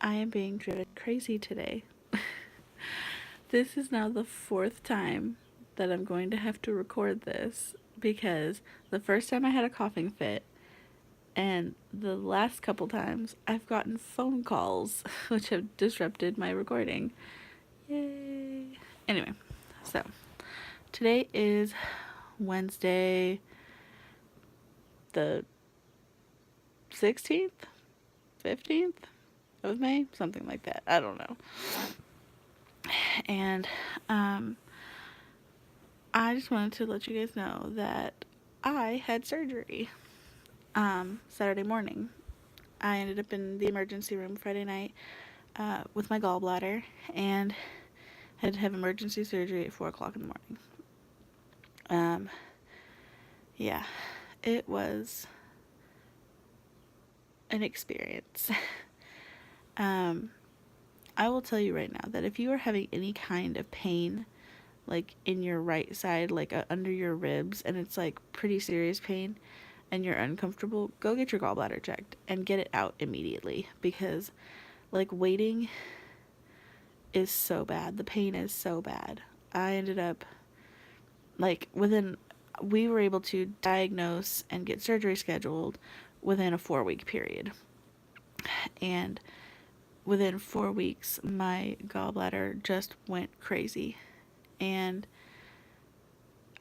I am being driven crazy today. This is now the fourth time that I'm going to have to record this because the first time I had a coughing fit, and the last couple times I've gotten phone calls which have disrupted my recording. Yay! Anyway, so today is Wednesday, the 16th, 15th of May, something like that. I don't know. And I just wanted to let you guys know that I had surgery Saturday morning. I ended up in the emergency room Friday night with my gallbladder and had to have emergency surgery at 4 o'clock in the morning. Yeah, it was an experience. I will tell you right now that if you are having any kind of pain, like in your right side, like under your ribs, and it's like pretty serious pain, and you're uncomfortable, go get your gallbladder checked and get it out immediately, because like waiting is so bad. The pain is so bad. I ended up like we were able to diagnose and get surgery scheduled within a 4-week period. And within 4 weeks, my gallbladder just went crazy. And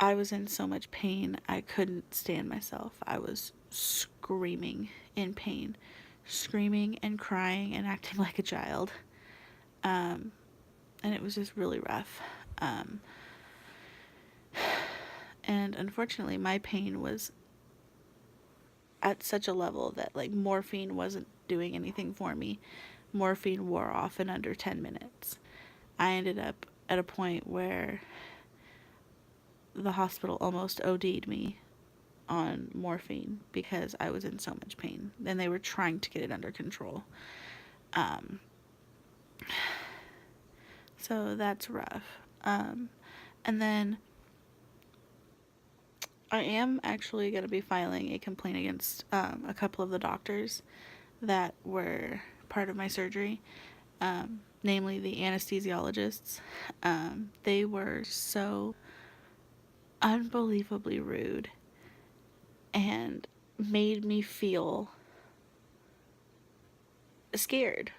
I was in so much pain, I couldn't stand myself. I was screaming in pain, screaming and crying and acting like a child. And it was just really rough. And unfortunately, my pain was at such a level that like morphine wasn't doing anything for me. Morphine wore off in under 10 minutes. I ended up at a point where the hospital almost OD'd me on morphine because I was in so much pain, and they were trying to get it under control. So that's rough. And then I am actually going to be filing a complaint against a couple of the doctors that were part of my surgery, namely the anesthesiologists. They were so unbelievably rude and made me feel scared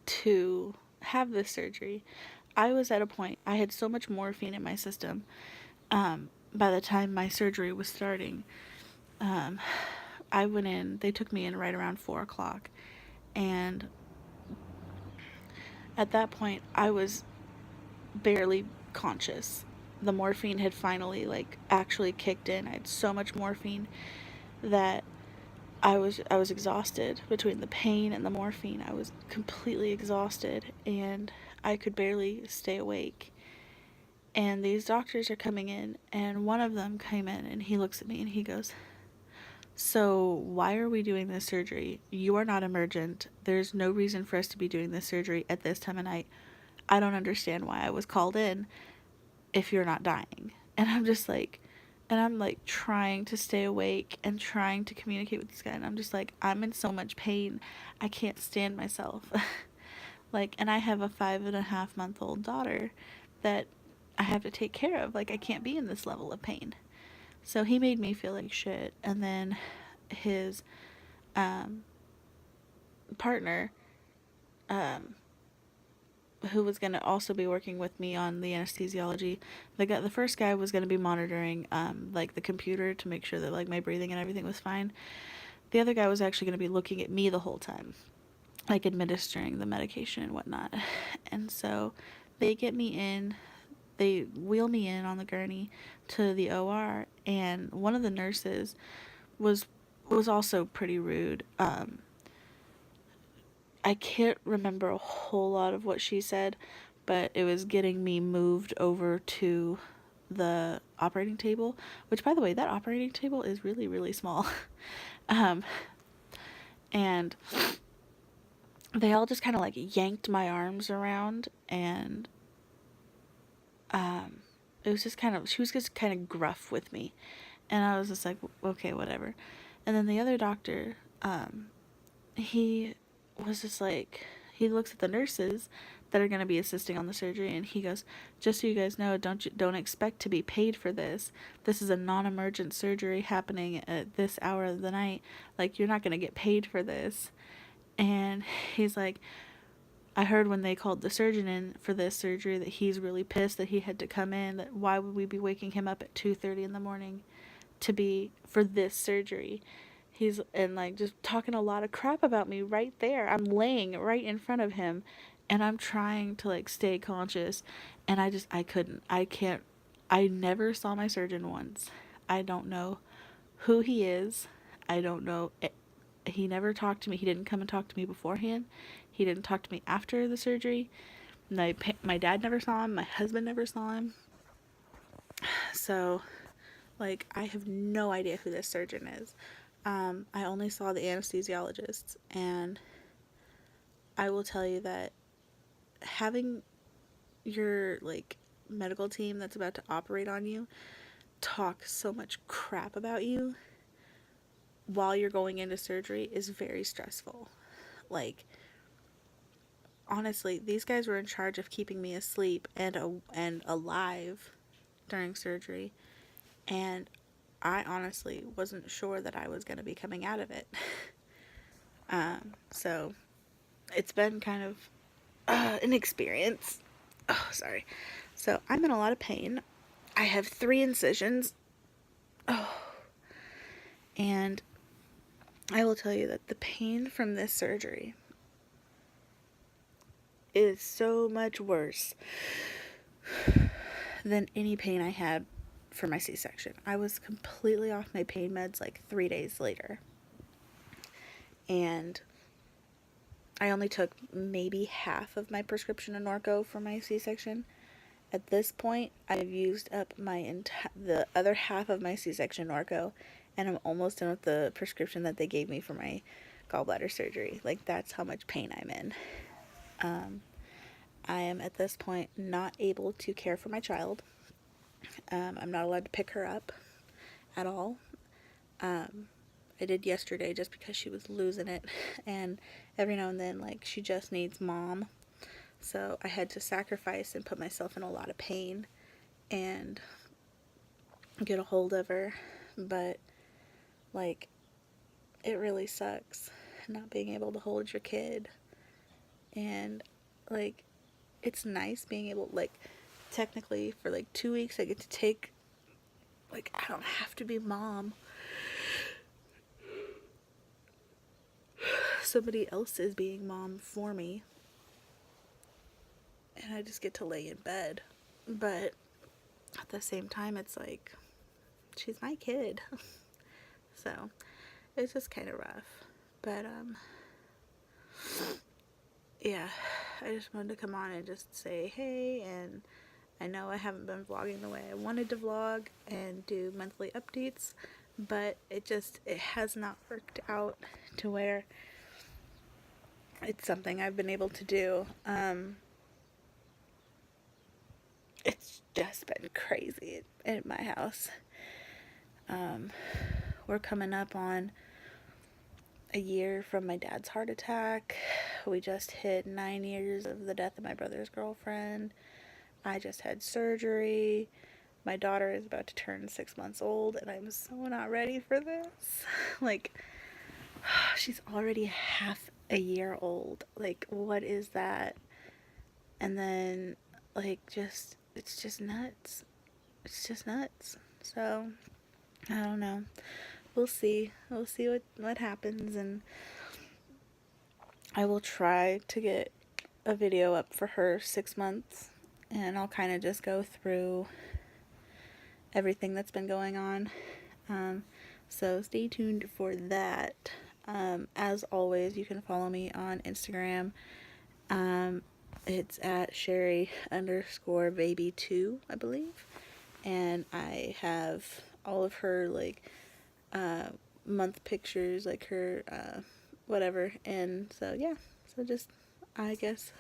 to have this surgery. I was at a point, I had so much morphine in my system by the time my surgery was starting. I went in, they took me in right around 4 o'clock, and at that point I was barely conscious. The morphine had finally like actually kicked in. I had so much morphine that I was exhausted. Between the pain and the morphine, I was completely exhausted, and I could barely stay awake. And these doctors are coming in, and one of them came in and he looks at me and he goes, "So why are we doing this surgery? You are not emergent. There's no reason for us to be doing this surgery at this time of night. I don't understand why I was called in if you're not dying." And I'm just like, and I'm like trying to stay awake and trying to communicate with this guy, and I'm just like, I'm in so much pain, I can't stand myself. Like, and I have a 5.5-month-old daughter that I have to take care of. Like, I can't be in this level of pain. So he made me feel like shit. And then his partner, who was going to also be working with me on the anesthesiology, the first guy was going to be monitoring like the computer to make sure that like my breathing and everything was fine. The other guy was actually going to be looking at me the whole time, like administering the medication and whatnot. And so they get me in, they wheel me in on the gurney to the OR, and one of the nurses was also pretty rude. I can't remember a whole lot of what she said, but it was getting me moved over to the operating table, which, by the way, that operating table is really, really small. And they all just kind of like yanked my arms around, and it was just kind of, she was just kind of gruff with me, and I was just like, okay, whatever. And then the other doctor, he was just like, he looks at the nurses that are going to be assisting on the surgery, and he goes, just so you guys know, don't expect to be paid for this. This is a non-emergent surgery happening at this hour of the night. Like, you're not going to get paid for this. And he's like, I heard when they called the surgeon in for this surgery that he's really pissed that he had to come in, that why would we be waking him up at 2:30 in the morning to be for this surgery. He's, and like, just talking a lot of crap about me right there. I'm laying right in front of him, and I'm trying to like stay conscious, and I can't. I never saw my surgeon once. I don't know who he is. I don't know. He never talked to me. He didn't come and talk to me beforehand. He didn't talk to me after the surgery. My dad never saw him. My husband never saw him. So, like, I have no idea who this surgeon is. I only saw the anesthesiologists, and I will tell you that having your, like, medical team that's about to operate on you talk so much crap about you while you're going into surgery is very stressful. Like, honestly, these guys were in charge of keeping me asleep and alive during surgery, and I honestly wasn't sure that I was going to be coming out of it. So it's been kind of an experience. Oh, sorry. So I'm in a lot of pain. I have 3 incisions. Oh. And I will tell you that the pain from this surgery is so much worse than any pain I had for my C-section. I was completely off my pain meds like 3 days later. And I only took maybe half of my prescription of Norco for my C-section. At this point, I've used up the other half of my C-section Norco, and I'm almost done with the prescription that they gave me for my gallbladder surgery. Like, that's how much pain I'm in. I am at this point not able to care for my child. I'm not allowed to pick her up at all. I did yesterday just because she was losing it, and every now and then, like, she just needs mom. So I had to sacrifice and put myself in a lot of pain and get a hold of her. But, like, it really sucks not being able to hold your kid. And, like, it's nice being able, like, technically for like 2 weeks I get to take, like, I don't have to be mom. Somebody else is being mom for me, and I just get to lay in bed. But at the same time, it's like, she's my kid. So it's just kind of rough. But yeah, I just wanted to come on and just say hey. And I know I haven't been vlogging the way I wanted to vlog and do monthly updates, but it has not worked out to where it's something I've been able to do. It's just been crazy in my house. We're coming up on a year from my dad's heart attack. We just hit 9 years of the death of my brother's girlfriend. I just had surgery. My daughter is about to turn 6 months old, and I'm so not ready for this. Like, she's already half a year old. Like, what is that? And then, like, it's just nuts. It's just nuts. So, I don't know. We'll see. We'll see what happens, and I will try to get a video up for her 6 months, and I'll kind of just go through everything that's been going on. So stay tuned for that. As always, you can follow me on Instagram. It's at Sherry_baby2, I believe. And I have all of her, like, month pictures, like her, whatever. And so, yeah. So just, I guess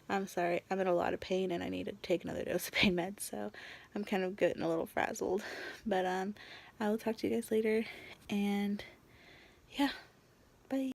I'm sorry. I'm in a lot of pain and I need to take another dose of pain meds. So I'm kind of getting a little frazzled. But, I will talk to you guys later. And, yeah. Bye.